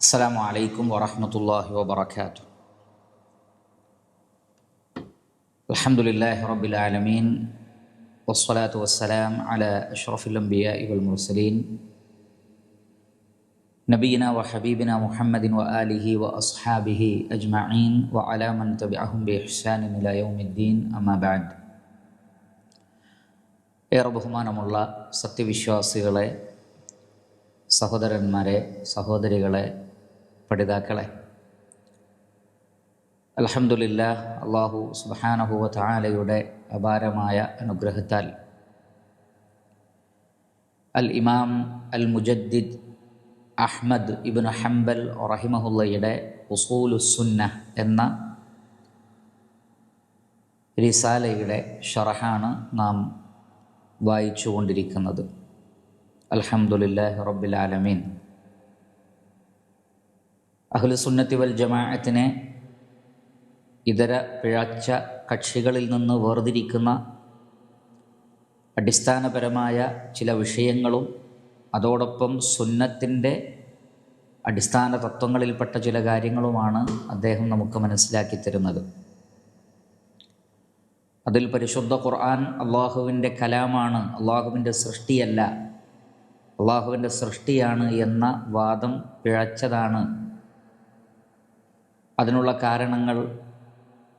السلام عليكم ورحمة الله وبركاته. الحمد لله رب العالمين والصلاة والسلام على أشرف الأنبياء والمرسلين نبينا وحبيبنا محمد وآله وأصحابه أجمعين وعلى من تبعهم بإحسان إلى يوم الدين أما بعد. ഏറെ ബഹുമാനമുള്ള സത്യവിശ്വാസികളെ, സഹോദരന്മാരെ, സഹോദരികളെ, പഠിതാക്കളെ, അൽഹംദുലില്ലാഹ്, അല്ലാഹു സുബ്ഹാനഹു വ തആലയുടെ അപാരമായ അനുഗ്രഹത്താൽ അൽ ഇമാം അൽ മുജദ്ദിദ് അഹ്മദ് ഇബ്നു ഹംബൽ റഹിമഹുള്ളയുടെ ഉസൂലുസ്സുന്നഹ് എന്ന റിസാലയുടെ ഷറഹാണ് നാം വായിച്ചു കൊണ്ടിരിക്കുന്നത്. അൽഹംദുലില്ലാഹി റബ്ബിൽ ആലമീൻ. അഹ്ലുസുന്നത്തി വൽ ജമാഅത്തിനെ ഇതര പിഴച്ച കക്ഷികളിൽ നിന്ന് വേർതിരിക്കുന്ന അടിസ്ഥാനപരമായ ചില വിഷയങ്ങളും അതോടൊപ്പം സുന്നത്തിൻ്റെ അടിസ്ഥാന തത്വങ്ങളിൽപ്പെട്ട ചില കാര്യങ്ങളുമാണ് അദ്ദേഹം നമുക്ക് മനസ്സിലാക്കി തരുന്നത്. അതിൽ പരിശുദ്ധ ഖുർആൻ അള്ളാഹുവിൻ്റെ കലാമാണ്, അള്ളാഹുവിൻ്റെ സൃഷ്ടിയല്ല, അള്ളാഹുവിൻ്റെ സൃഷ്ടിയാണ് എന്ന വാദം പിഴച്ചതാണ്. അതിനുള്ള കാരണങ്ങൾ,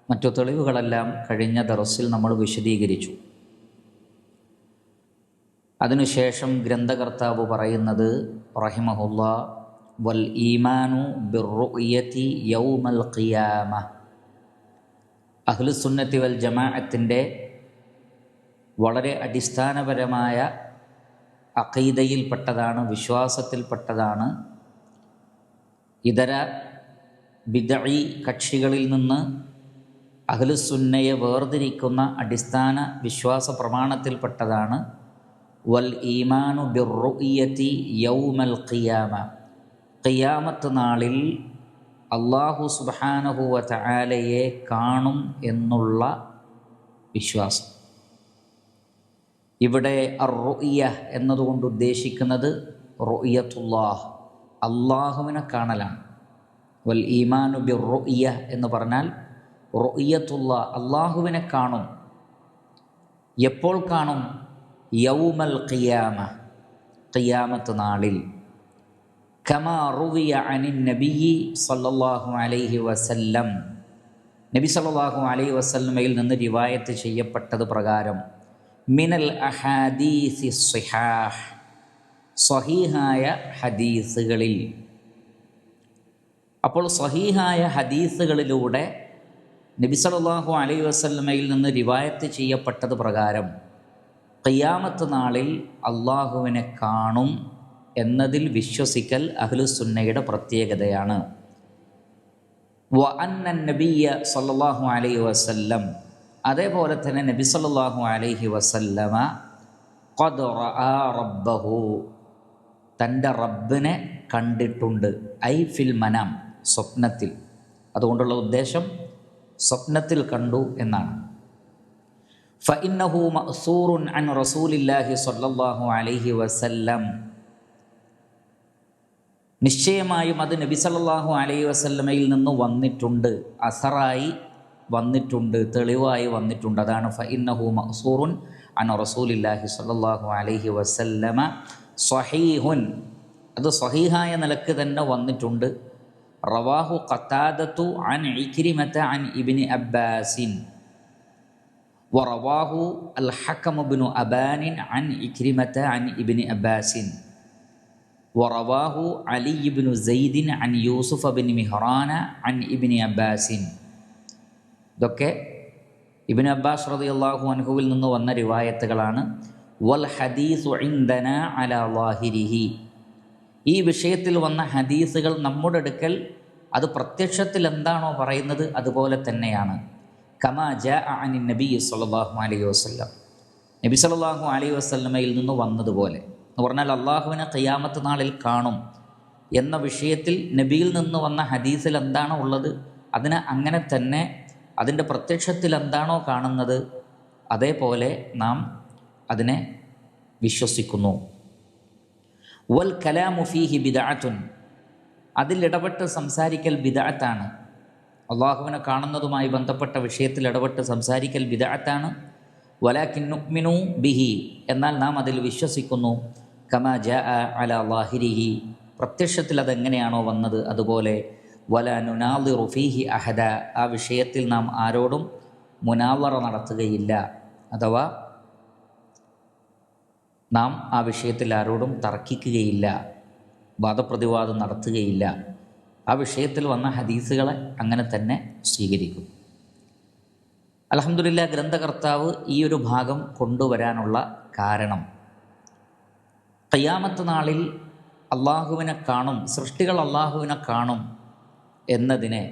മറ്റു തെളിവുകളെല്ലാം കഴിഞ്ഞ ദർസിൽ നമ്മൾ വിശദീകരിച്ചു. അതിനുശേഷം ഗ്രന്ഥകർത്താവ് പറയുന്നത് റഹിമഹുല്ലാ, വൽ ഈമാനു ബിർറുയതി യൗമൽ ഖിയാമ. അഹ്ലുസുന്നത്തി വൽ ജമാഅത്തിൻ്റെ വളരെ അടിസ്ഥാനപരമായ അഖീദയിൽപ്പെട്ടതാണ്, വിശ്വാസത്തിൽപ്പെട്ടതാണ്. ഇതര ബിദ്ഈ കക്ഷികളിൽ നിന്ന് അഹ്ലുസുന്നയെ വേർതിരിക്കുന്ന അടിസ്ഥാന വിശ്വാസ പ്രമാണത്തിൽപ്പെട്ടതാണ് വൽ ഈമാനു ബിർറുയതി യൗമൽ ഖിയാമ. ഖിയാമത്ത് നാളിൽ അല്ലാഹു സുബ്ഹാനഹു വ തആലയെ കാണും എന്നുള്ള വിശ്വാസം. ഇവിടെ അർ-റുഅ്യ എന്നതുകൊണ്ട് ഉദ്ദേശിക്കുന്നത് റുഅ്യത്തുല്ലാഹ്, അള്ളാഹുവിനെ കാണലാണ്. വൽ ഈമാനു ബിർ-റുഅ്യ എന്ന് പറഞ്ഞാൽ റുഅ്യത്തുല്ലാഹ്, അള്ളാഹുവിനെ കാണും. എപ്പോൾ കാണും? യൗമൽ ഖിയാമ, ഖിയാമത്ത് നാളിൽ. കമാ റുവിയ അനിൻ നബിയ്യി സല്ലല്ലാഹു അലൈഹി വസല്ലം, നബി സല്ലല്ലാഹു അലൈഹി വസല്ലമയിൽ നിന്ന് റിവായത്ത് ചെയ്യപ്പെട്ടത് പ്രകാരം, മിനൽ അഹാദീസി സ്വഹാഹ്, സ്വഹീഹായ ഹദീസുകളിൽ. അപ്പോൾ സ്വഹീഹായ ഹദീസുകളിലൂടെ നബി സല്ലല്ലാഹു അലൈഹി വസല്ലമയിൽ നിന്ന് റിവായത്ത് ചെയ്യപ്പെട്ടത് പ്രകാരം ഖിയാമത്ത് നാളിൽ അള്ളാഹുവിനെ കാണും എന്നതിൽ വിശ്വസിക്കൽ അഹ്ലുസുന്നയുടെ പ്രത്യേകതയാണ്. വ അന്ന നബിയ്യ സല്ലല്ലാഹു അലൈഹി വസല്ലം, അതേപോലെ തന്നെ നബി സല്ലല്ലാഹു അലൈഹി വസല്ലമ ഖദ് റആ റബ്ബഹു, തൻ്റെ റബ്ബിനെ കണ്ടിട്ടുണ്ട്. ഐ ഫിൽ മനാം, സ്വപ്നത്തിൽ. അതുകൊണ്ടുള്ള ഉദ്ദേശം സ്വപ്നത്തിൽ കണ്ടു എന്നാണ്. ഫഇന്നഹു മഅ്സൂറുൻ അൻ റസൂലില്ലാഹി സ്വല്ലല്ലാഹു അലൈഹി വസല്ലം, നിശ്ചയമായും അത് നബി സല്ലല്ലാഹു അലൈഹി വസല്ലമയിൽ നിന്ന് വന്നിട്ടുണ്ട്, അസറായി വന്നിട്ടുണ്ട്, തെളിവായി വന്നിട്ടുണ്ട്. അതാണ് ഫഇന്നഹു മഅ്സൂറുൻ അൻ റസൂലില്ലാഹി സ്വല്ലല്ലാഹു അലൈഹി വസല്ലമ സ്വഹീഹുൻ, അത് സ്വഹീഹായ നിലക്ക് തന്നെ വന്നിട്ടുണ്ട്. റവാഹു ഖതാദത്തു അൻ ഇക്രിമത അൻ ഇബ്നി അബ്ബാസിൻ വറവാഹു അൽ ഹകം ഇബ്നു അബാനിൻ അൻ ഇക്രിമത അൻ ഇബ്നി അബ്ബാസിൻ വറവാഹു അലി ഇബ്നു സൈദിൻ അൻ യൂസുഫ് ബിൻ മിഹ്റാന അൻ ഇബ്നി അബ്ബാസിൻ. ഇതൊക്കെ ഇബ്നു അബ്ബാസ് റളിയല്ലാഹു അൻഹുവിൽ നിന്ന് വന്ന റിവായത്തുകളാണ്. വൽ ഹദീസു ഇൻദനാ അലാ ളാഹിരിഹി, ഈ വിഷയത്തിൽ വന്ന ഹദീസുകൾ നമ്മുടെ അടുക്കൽ അത് പ്രത്യക്ഷത്തിൽ എന്താണോ പറയുന്നത് അതുപോലെ തന്നെയാണ്. കമാ ജാഅ അനിൻ നബി സല്ലല്ലാഹു അലൈഹി വസല്ലം, നബി സല്ലല്ലാഹു അലൈഹി വസല്ലമയിൽ നിന്ന് വന്നതുപോലെ. എന്ന് പറഞ്ഞാൽ അള്ളാഹുവിനെ ഖിയാമത്ത് നാളിൽ കാണും എന്ന വിഷയത്തിൽ നബിയിൽ നിന്ന് വന്ന ഹദീസിൽ എന്താണോ ഉള്ളത് അതിന് അങ്ങനെ തന്നെ, അതിൻ്റെ പ്രത്യക്ഷത്തിൽ എന്താണോ കാണുന്നത് അതേപോലെ നാം അതിനെ വിശ്വസിക്കുന്നു. വൽ കലാമു ഫീഹി ബിദ്അത്തുൻ, അതിലിടപെട്ട് സംസാരിക്കൽ ബിദ്അത്താണ്. അള്ളാഹുവിനെ കാണുന്നതുമായി ബന്ധപ്പെട്ട വിഷയത്തിൽ ഇടപെട്ട് സംസാരിക്കൽ ബിദ്അത്താണ്. വലാകിൻ നുഅ്മിനു ബിഹി, എന്നാൽ നാം അതിൽ വിശ്വസിക്കുന്നു. കമാ ജാഅ അലാ ളാഹിരിഹി, പ്രത്യക്ഷത്തിൽ അതെങ്ങനെയാണോ വന്നത് അതുപോലെ. വലാ നുനാളിറു ഫീഹി അഹദ, ആ വിഷയത്തിൽ നാം ആരോടും മുനാവറ നടത്തുകയില്ല, അഥവാ നാം ആ വിഷയത്തിൽ ആരോടും തർക്കിക്കുകയില്ല, വാദപ്രതിവാദം നടത്തുകയില്ല. ആ വിഷയത്തിൽ വന്ന ഹദീസുകളെ അങ്ങനെ തന്നെ സ്വീകരിക്കും. അൽഹംദുലില്ലാഹ്, ഗ്രന്ഥകർത്താവ് ഈ ഒരു ഭാഗം കൊണ്ടുവരാനുള്ള കാരണം ഖിയാമത്ത് നാളിൽ അള്ളാഹുവിനെ കാണും, സൃഷ്ടികൾ അള്ളാഹുവിനെ കാണും എന്നതിനെ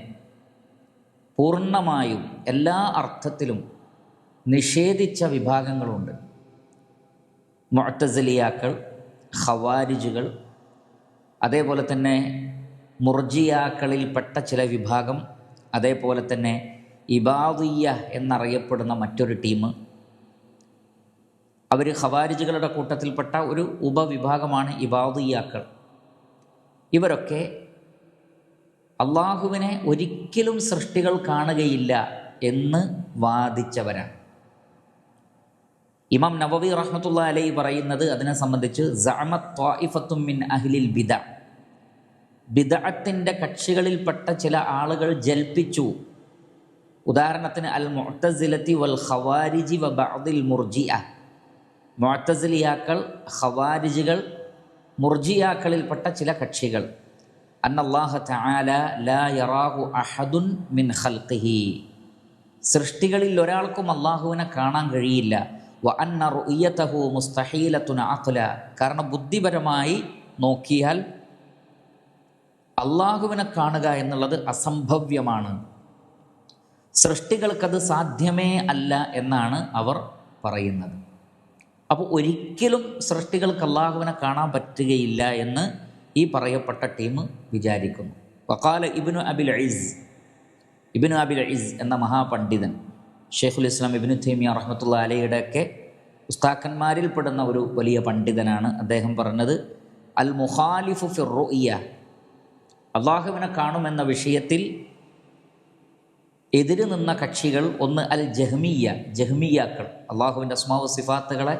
പൂർണ്ണമായും എല്ലാ അർത്ഥത്തിലും നിഷേധിച്ച വിഭാഗങ്ങളുണ്ട്. മുഅ്തസിലിയാക്കൾ, ഖവാരിജുകൾ, അതേപോലെ തന്നെ മുർജിയാക്കളിൽപ്പെട്ട ചില വിഭാഗം, അതേപോലെ തന്നെ ഇബാദിയ്യ എന്നറിയപ്പെടുന്ന മറ്റൊരു ടീം. അവർ ഖവാരിജുകളുടെ കൂട്ടത്തിൽപ്പെട്ട ഒരു ഉപവിഭാഗമാണ് ഇബാദിയ്യാക്കൾ. ഇവരൊക്കെ അള്ളാഹുവിനെ ഒരിക്കലും സൃഷ്ടികൾ കാണുകയില്ല എന്ന് വാദിച്ചവരാണ്. ഇമാം നവവി റഹ്മത്തുള്ളാഹി അലൈഹി പറയുന്നത് അതിനെ സംബന്ധിച്ച്, സഅമത് ത്വായിഫത്തും മിൻ അഹ്ലിൽ ബിദഅ, ബിദഅത്തിന്റെ കക്ഷികളിൽപ്പെട്ട ചില ആളുകൾ ജൽപ്പിച്ചു. ഉദാഹരണത്തിന് അൽ മുഅ്തസിലത്തി വൽ ഖവാരിജി വ ബഅദിൽ മുർജിഅ, മുഅ്തസിലിയാക്കൾ, ഖവാരിജുകൾ, മുർജിയാക്കളിൽപ്പെട്ട ചില കക്ഷികൾ. അന്നല്ലാഹ തആല ലാ യറാഹു അഹദുൻ മിൻ ഖൽഖിഹി, സൃഷ്ടികളിൽ ഒരാൾക്കും അള്ളാഹുവിനെ കാണാൻ കഴിയില്ല. വ അന്ന റുഅ്യതഹു മുസ്തഹീലത്തുൻ അഖ്ല, കാരണം ബുദ്ധിപരമായി നോക്കിയാൽ അള്ളാഹുവിനെ കാണുക എന്നുള്ളത് അസംഭവ്യമാണ്, സൃഷ്ടികൾക്കത് സാധ്യമേ അല്ല എന്നാണ് അവർ പറയുന്നത്. അപ്പോൾ ഒരിക്കലും സൃഷ്ടികൾക്ക് അള്ളാഹുവിനെ കാണാൻ പറ്റുകയില്ല എന്ന് ഈ പറയപ്പെട്ട ടീം വിചാരിക്കുന്നു. വഖാല ഇബ്നു അബിൽ ഇസ് എന്ന മഹാപണ്ഡിതൻ, ഷെയ്ഖുൽ ഇസ്ലാം ഇബ്നു തൈമിയ്യ റഹ്മത്തുള്ളാഹി അലൈഹിയുടെയൊക്കെ ഉസ്താക്കന്മാരിൽപ്പെടുന്ന ഒരു വലിയ പണ്ഡിതനാണ്. അദ്ദേഹം പറഞ്ഞത്, അൽ മുഖാലിഫു ഫിർ റുഅ്യ, അള്ളാഹുവിനെ കാണുമെന്ന വിഷയത്തിൽ എതിര് നിന്ന കക്ഷികൾ ഒന്ന് അൽ ജഹ്മിയാക്കൾ, അള്ളാഹുവിൻ്റെ അസ്മാവു സിഫാത്തുകളെ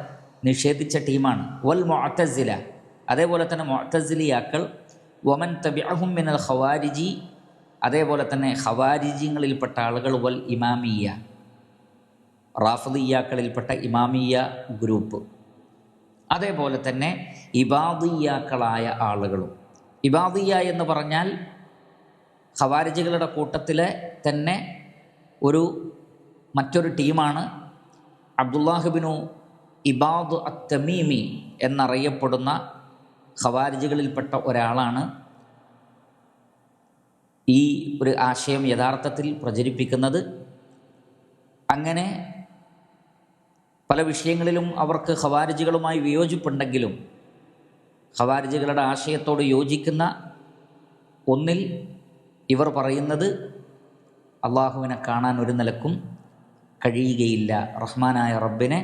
നിഷേധിച്ച ടീമാണ്. വൽ മുഅ്തസില, അതേപോലെ തന്നെ മുഅ്തസിലിയാക്കൾ. വമൻ തബിഅഹും മിനൽ ഖവാരിജി, അതേപോലെ തന്നെ ഖവാരിജികളിൽപ്പെട്ട ആളുകൾ. വൽ ഇമാമിയ്യ, റാഫിദിയ്യാക്കളിൽപ്പെട്ട ഇമാമിയ്യ ഗ്രൂപ്പ്. അതേപോലെ തന്നെ ഇബാദിയ്യാക്കളായ ആളുകളും. ഇബാദിയ്യ എന്ന് പറഞ്ഞാൽ ഖവാരിജികളുടെ കൂട്ടത്തിലെ തന്നെ മറ്റൊരു ടീമാണ്. അബ്ദുല്ലാഹിബ്നു ഇബാദ് അത്തമീമി എന്നറിയപ്പെടുന്ന ഖവാരിജികളിൽപ്പെട്ട ഒരാളാണ് ഈ ഒരു ആശയം യഥാർത്ഥത്തിൽ പ്രചരിപ്പിക്കുന്നത്. അങ്ങനെ പല വിഷയങ്ങളിലും അവർക്ക് ഖവാരിജികളുമായി വിയോജിപ്പുണ്ടെങ്കിലും ഖവാരിജികളുടെ ആശയത്തോട് യോജിക്കുന്ന ഒന്നിൽ ഇവർ പറയുന്നത് അള്ളാഹുവിനെ കാണാൻ ഒരു നിലക്കും കഴിയുകയില്ല, റഹ്മാനായ റബ്ബിനെ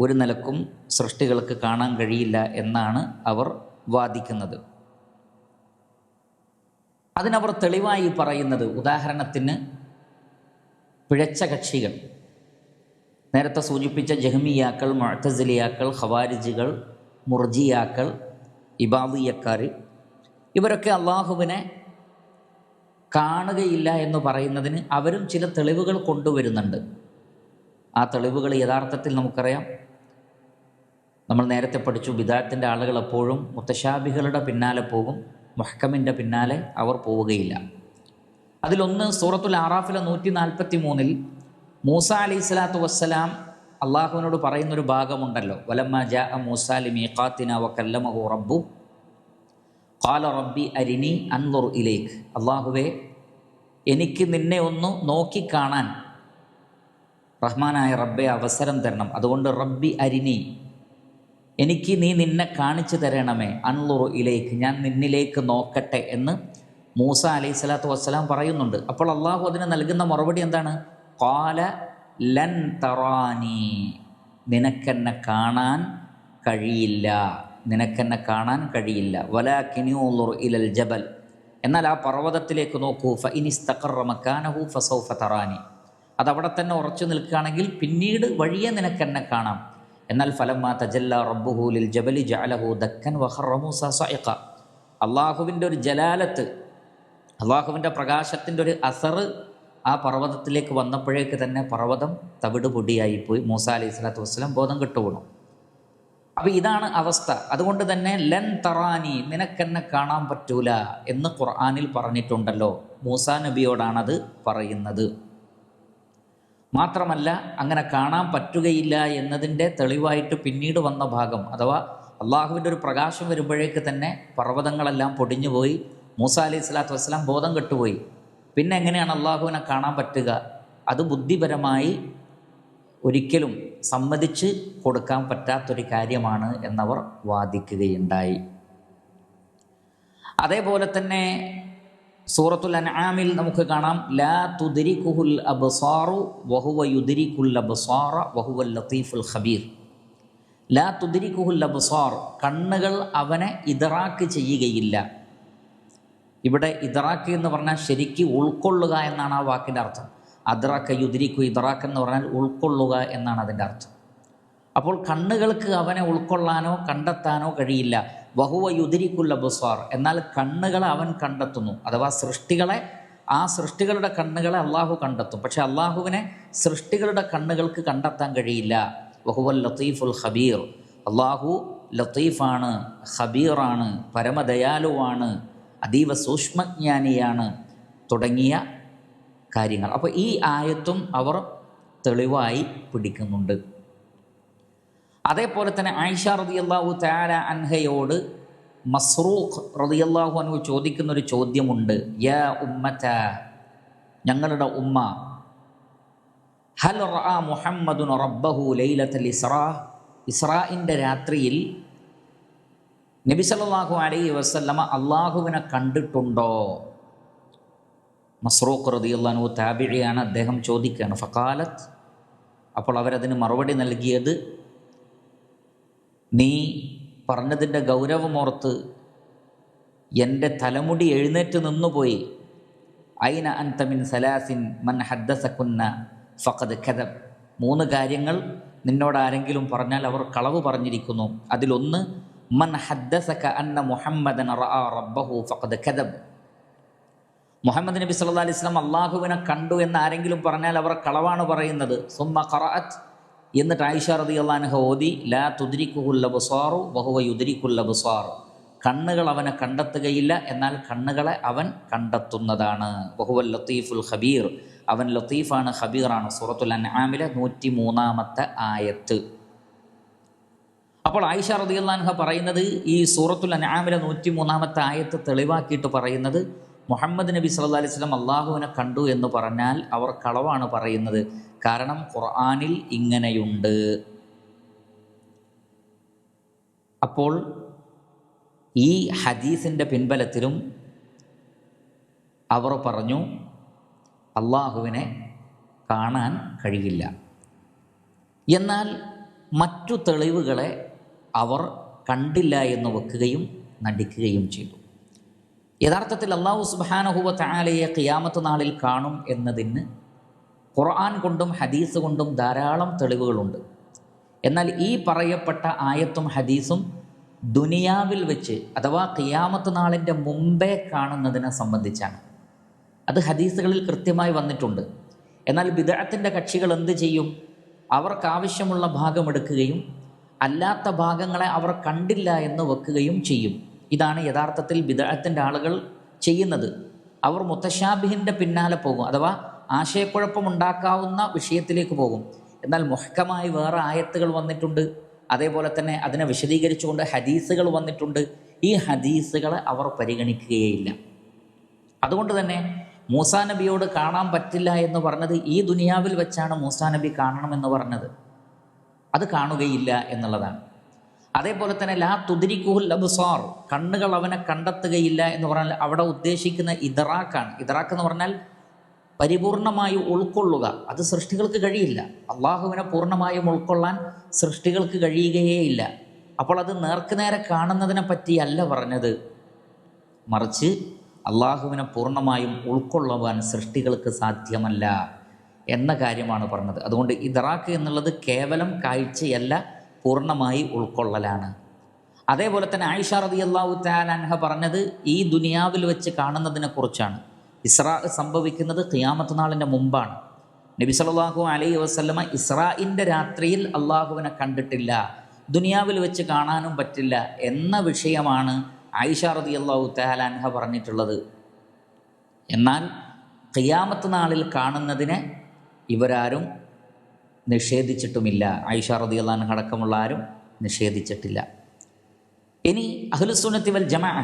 ഒരു നിലക്കും സൃഷ്ടികൾക്ക് കാണാൻ കഴിയില്ല എന്നാണ് അവർ വാദിക്കുന്നത്. അതിനവർ തെളിവായി പറയുന്നത്, ഉദാഹരണത്തിന് പിഴച്ച കക്ഷികൾ, നേരത്തെ സൂചിപ്പിച്ച ജഹ്മിയാക്കൾ, മുഅ്തസിലിയാക്കൾ, ഖവാരിജികൾ, മുർജിയാക്കൾ, ഇബാദിയ്യക്കാർ, ഇവരൊക്കെ അള്ളാഹുവിനെ കാണുകയില്ല എന്ന് പറയുന്നതിന് അവരും ചില തെളിവുകൾ കൊണ്ടുവരുന്നുണ്ട്. ആ തെളിവുകൾ യഥാർത്ഥത്തിൽ നമുക്കറിയാം, നമ്മൾ നേരത്തെ പഠിച്ചു, ബിദഅത്തിൻ്റെ ആളുകൾ എപ്പോഴും മുത്തശാബികളുടെ പിന്നാലെ പോകും, മുഹ്കമിൻ്റെ പിന്നാലെ അവർ പോവുകയില്ല. അതിലൊന്ന് സൂറത്തുൽ ആറാഫിലെ 143 മൂസ അലൈഹിസ്സലാത്തു വസ്സലാം അള്ളാഹുവിനോട് പറയുന്നൊരു ഭാഗമുണ്ടല്ലോ, വലമ്മ ജാഅ മൂസാ ലിമീഖാത്തിനാ വകല്ലമഹു റബ്ബു ഖാല റബ്ബി അരിനി അൻദുർ ഇലൈക്, അള്ളാഹുവേ എനിക്ക് നിന്നെ ഒന്ന് നോക്കിക്കാണാൻ റഹ്മാനായ റബ്ബെ അവസരം തരണം, അതുകൊണ്ട് റബ്ബി അരിനി, എനിക്ക് നീ നിന്നെ കാണിച്ചു തരണമേ, അൻദുർ ഇലൈക്, ഞാൻ നിന്നിലേക്ക് നോക്കട്ടെ എന്ന് മൂസ അലൈഹിസ്സലാത്തു വസ്സലാം പറയുന്നുണ്ട്. അപ്പോൾ അള്ളാഹു അതിന് നൽകുന്ന മറുപടി എന്താണ്? ഖാല ലൻ തറാനി, നിനക്കെന്നെ കാണാൻ കഴിയില്ല, നിനക്കെന്നെ കാണാൻ കഴിയില്ല. വലാകിൻ യുൻദുർ ഇലൽ ജബൽ, എന്നാൽ ആ പർവ്വതത്തിലേക്ക് നോക്കൂ, ഫഇനിസ്തഖറ മക്കാനഹു ഫസൗഫ തറാനി, അതവിടെ തന്നെ ഉറച്ചു നിൽക്കുകയാണെങ്കിൽ പിന്നീട് വഴിയെ നിനക്കെന്നെ കാണാം. എന്നാൽ ഫലമ്മാ തജല്ലാ റബ്ബുഹു ലിൽ ജബലി ജഅലഹു ദക്കൻ വഖറ മൂസ സഇഖ, അള്ളാഹുവിൻ്റെ ഒരു ജലാലത്ത്, അള്ളാഹുവിൻ്റെ പ്രകാശത്തിൻ്റെ ഒരു അസർ ആ പർവ്വതത്തിലേക്ക് വന്നപ്പോഴേക്ക് തന്നെ പർവ്വതം തവിട് പൊടിയായിപ്പോയി. മൂസ അലൈഹി സ്വലാത്തു വസ്സലാം ബോധം കെട്ടുപോകണം. അപ്പോൾ ഇതാണ് അവസ്ഥ. അതുകൊണ്ട് തന്നെ ലൻ തറാനി, നിനക്കെന്നെ കാണാൻ പറ്റൂല എന്ന് ഖുർആനിൽ പറഞ്ഞിട്ടുണ്ടല്ലോ. മൂസാ നബിയോടാണത് പറയുന്നത്. മാത്രമല്ല അങ്ങനെ കാണാൻ പറ്റുകയില്ല എന്നതിൻ്റെ തെളിവായിട്ട് പിന്നീട് വന്ന ഭാഗം, അഥവാ അള്ളാഹുവിൻ്റെ ഒരു പ്രകാശം വരുമ്പോഴേക്ക് തന്നെ പർവ്വതങ്ങളെല്ലാം പൊടിഞ്ഞുപോയി, മൂസ അലൈഹി സ്വലാത്തു വസ്സലാം ബോധം കെട്ടുപോയി. പിന്നെ എങ്ങനെയാണ് അള്ളാഹുവിനെ കാണാൻ പറ്റുക? അത് ബുദ്ധിപരമായി ഒരിക്കലും സമ്മതിച്ച് കൊടുക്കാൻ പറ്റാത്തൊരു കാര്യമാണ് എന്നവർ വാദിക്കുകയുണ്ടായി. അതേപോലെ തന്നെ സൂറത്തുൽ അൻആമിൽ നമുക്ക് കാണാം, ലാ തുദ്രികുഹുൽ അബ്സാറു വഹുവ യുദ്രികുൽ അബ്സാറ വഹുവൽ ലത്തീഫുൽ ഖബീർ. ലാ തുദ്രികുഹുൽ അബ്സാർ, കണ്ണുകൾ അവനെ ഇദ്റാക്ക് ചെയ്യുകയില്ല. ഇവിടെ ഇദ്റാക്ക് എന്ന് പറഞ്ഞാൽ ശരിക്ക് ഉൾക്കൊള്ളുക എന്നാണ് ആ വാക്കിൻ്റെ അർത്ഥം. അദ്റാക്ക യുദ്രിക്കു, ഇദ്റാക്ക് എന്ന് പറഞ്ഞാൽ ഉൾക്കൊള്ളുക എന്നാണ് അതിൻ്റെ അർത്ഥം. അപ്പോൾ കണ്ണുകൾക്ക് അവനെ ഉൾക്കൊള്ളാനോ കണ്ടെത്താനോ കഴിയില്ല. വഹുവ യുദ്രിക്കുൽ അബ്സാർ, എന്നാൽ കണ്ണുകളെ അവൻ കണ്ടെത്തുന്നു. അഥവാ സൃഷ്ടികളെ, ആ സൃഷ്ടികളുടെ കണ്ണുകളെ അള്ളാഹു കണ്ടെത്തും. പക്ഷെ അള്ളാഹുവിനെ സൃഷ്ടികളുടെ കണ്ണുകൾക്ക് കണ്ടെത്താൻ കഴിയില്ല. വഹുവൽ ലത്തീഫുൽ ഖബീർ, അള്ളാഹു ലത്തീഫാണ്, ഖബീറാണ്, പരമദയാലുവാണ്, അതീവ സൂക്ഷ്മജ്ഞാനിയാണ് തുടങ്ങിയ കാര്യങ്ങൾ. അപ്പോൾ ഈ ആയത്തും അവർ തെളിവായി പിടിക്കുന്നുണ്ട്. അതേപോലെ തന്നെ ആയിഷ റളിയല്ലാഹു തആല അൻഹയോട് മസ്റൂഖ് റളിയല്ലാഹു അൻഹു ചോദിക്കുന്നൊരു ചോദ്യമുണ്ട്. യാ ഉമ്മത, ഞങ്ങളുടെ ഉമ്മ, ഹൽ റഅ മുഹമ്മദുൻ റബ്ബഹു ലൈലത്തുൽ ഇസ്റാ, ഇസ്രാഇൻ്റെ രാത്രിയിൽ നബി സല്ലല്ലാഹു അലൈഹി വസല്ലമ അള്ളാഹുവിനെ കണ്ടിട്ടുണ്ടോ? മസ്റൂഖ് റളിയല്ലാഹു അൻഹു താബിഇയാണ്, അദ്ദേഹം ചോദിക്കുകയാണ്. ഫഖാലത്ത്, അപ്പോൾ അവരതിന് മറുപടി നൽകിയത്, നീ പറഞ്ഞതിൻ്റെ ഗൗരവമോർത്ത് എൻ്റെ തലമുടി എഴുന്നേറ്റ് നിന്നുപോയി. ഐന അൻത മിൻ സലാസിൻ മൻ ഹദ്ദസകുന്ന ഫഖദ് കദബ്, 3 കാര്യങ്ങൾ നിന്നോട് ആരെങ്കിലും പറഞ്ഞാൽ അവർ കളവ് പറഞ്ഞിരിക്കുന്നു. അതിലൊന്ന് മൻ ഹദ്ദസക അന്ന മുഹമ്മദൻ റഅ റബ്ബഹു ഫഖദ് കദബ്, മുഹമ്മദ് നബി സല്ലല്ലാഹു അലൈഹി വസല്ലം അള്ളാഹുവിനെ കണ്ടു എന്ന് ആരെങ്കിലും പറഞ്ഞാൽ അവർ കളവാണ് പറയുന്നത്. സുമ്മ ഖറഅത്ത്, എന്നിട്ട് ആയിഷ റളിയല്ലാഹു അൻഹ ഓതി, ലാ തുദ്രികുഹുൽ അബ്സാറു വഹുവ യുദ്രികുൽ അബ്സാർ, കണ്ണുകൾ അവനെ കണ്ടെത്തുകയില്ല, എന്നാൽ കണ്ണുകളെ അവൻ കണ്ടെത്തുന്നതാണ്. വഹുവൽ ലത്തീഫുൽ ഖബീർ, അവൻ ലത്തീഫാണ്, ഖബീറാണ്. സൂറത്തുൽ അൻആമിലെ 103-ാമത്തെ ആയത്ത്. അപ്പോൾ ആയിഷ റളിയല്ലാഹു അൻഹ പറയുന്നത്, ഈ സൂറത്തുൽ അൻആമിലെ 103-ാമത്തെ ആയത്ത് തെളിവാക്കിയിട്ട് പറയുന്നത്, മുഹമ്മദ് നബി സല്ലല്ലാഹു അലൈഹി വസല്ലം അള്ളാഹുവിനെ കണ്ടു എന്ന് പറഞ്ഞാൽ അവർ കളവാണ് പറയുന്നത്. കാരണം ഖുർആനിൽ ഇങ്ങനെയുണ്ട്. അപ്പോൾ ഈ ഹദീസിൻ്റെ പിൻബലത്തിലും അവർ പറഞ്ഞു അള്ളാഹുവിനെ കാണാൻ കഴിയില്ല. എന്നാൽ മറ്റു തെളിവുകളെ അവർ കണ്ടില്ല എന്ന് വെക്കുകയും നടിക്കുകയും ചെയ്തു. യഥാർത്ഥത്തിൽ അല്ലാഹു സുബ്ഹാനഹു വ തആലയെ ഖിയാമത്ത് നാളിൽ കാണും എന്നതിന് ഖുർആൻ കൊണ്ടും ഹദീസ് കൊണ്ടും ധാരാളം തെളിവുകളുണ്ട്. എന്നാൽ ഈ പറയപ്പെട്ട ആയത്തും ഹദീസും ദുനിയാവിൽ വെച്ച്, അഥവാ ഖിയാമത്ത് നാളിൻ്റെ മുമ്പേ കാണുന്നതിനെ സംബന്ധിച്ചാണ്. അത് ഹദീസുകളിൽ കൃത്യമായി വന്നിട്ടുണ്ട്. എന്നാൽ ബിദ്അത്തിൻ്റെ കക്ഷികൾ എന്ത് ചെയ്യും? അവർക്കാവശ്യമുള്ള ഭാഗം എടുക്കുകയും അല്ലാത്ത ഭാഗങ്ങളെ അവർ കണ്ടില്ല എന്ന് വെക്കുകയും ചെയ്യും. ഇതാണ് യഥാർത്ഥത്തിൽ ബിദ്അത്തിൻ്റെ ആളുകൾ ചെയ്യുന്നത്. അവർ മുത്തശാബിഹിൻ്റെ പിന്നാലെ പോകും, അഥവാ ആശയക്കുഴപ്പമുണ്ടാക്കാവുന്ന വിഷയത്തിലേക്ക് പോകും. എന്നാൽ മുഹ്കമായി വേറെ ആയത്തുകൾ വന്നിട്ടുണ്ട്, അതേപോലെ തന്നെ അതിനെ വിശദീകരിച്ചുകൊണ്ട് ഹദീസുകൾ വന്നിട്ടുണ്ട്. ഈ ഹദീസുകളെ അവർ പരിഗണിക്കുകയില്ല. അതുകൊണ്ട് തന്നെ മൂസാ നബിയോട് കാണാൻ പറ്റില്ല എന്ന് പറഞ്ഞത് ഈ ദുനിയാവിൽ വെച്ചാണ് മൂസാ നബി കാണണമെന്ന് പറഞ്ഞത്. അത് കാണുകയില്ല എന്നുള്ളതാണ്. അതേപോലെ തന്നെ ലാ തുദ്രികുഹുൽ അബ്സാർ, കണ്ണുകൾ അവനെ കണ്ടെത്തുകയില്ല എന്ന് പറഞ്ഞാൽ അവിടെ ഉദ്ദേശിക്കുന്ന ഇദ്റാക്കാണ്. ഇദ്റാക്ക് എന്ന് പറഞ്ഞാൽ പരിപൂർണമായി ഉൾക്കൊള്ളുക. അത് സൃഷ്ടികൾക്ക് കഴിയില്ല. അള്ളാഹുവിനെ പൂർണ്ണമായും ഉൾക്കൊള്ളാൻ സൃഷ്ടികൾക്ക് കഴിയുകയേയില്ല. അപ്പോൾ അത് നേർക്കുനേരെ കാണുന്നതിനെ പറ്റിയല്ല പറഞ്ഞത്, മറിച്ച് അള്ളാഹുവിനെ പൂർണ്ണമായും ഉൾക്കൊള്ളുവാൻ സൃഷ്ടികൾക്ക് സാധ്യമല്ല എന്ന കാര്യമാണ് പറഞ്ഞത്. അതുകൊണ്ട് ഇദ്റാക്ക് എന്നുള്ളത് കേവലം കാഴ്ചയല്ല, പൂർണ്ണമായി ഉൾക്കൊള്ളലാണ്. അതേപോലെ തന്നെ ആയിഷ റളിയല്ലാഹു തആല അൻഹ പറഞ്ഞത് ഈ ദുനിയാവിൽ വെച്ച് കാണുന്നതിനെ കുറിച്ചാണ്. ഇസ്രാ സംഭവിക്കുന്നത് ഖിയാമത്ത് നാളിൻ്റെ മുമ്പാണ്. നബി സല്ലല്ലാഹു അലൈഹി വസല്ലമ ഇസ്രാഇൻ്റെ രാത്രിയിൽ അള്ളാഹുവിനെ കണ്ടിട്ടില്ല, ദുനിയാവിൽ വെച്ച് കാണാനും പറ്റില്ല എന്ന വിഷയമാണ് ആയിഷ റളിയല്ലാഹു തആല അൻഹ പറഞ്ഞിട്ടുള്ളത്. എന്നാൽ ഖിയാമത്ത് നാളിൽ കാണുന്നതിനെ ഇവരാരും നിഷേധിച്ചിട്ടുമില്ല. ആയിഷ റളിയല്ലാഹു അൻഹ അടക്കമുള്ള ആരും നിഷേധിച്ചിട്ടില്ല. ഇനി അഹ്ലുസുന്നത്തി വൽ ജമാഅ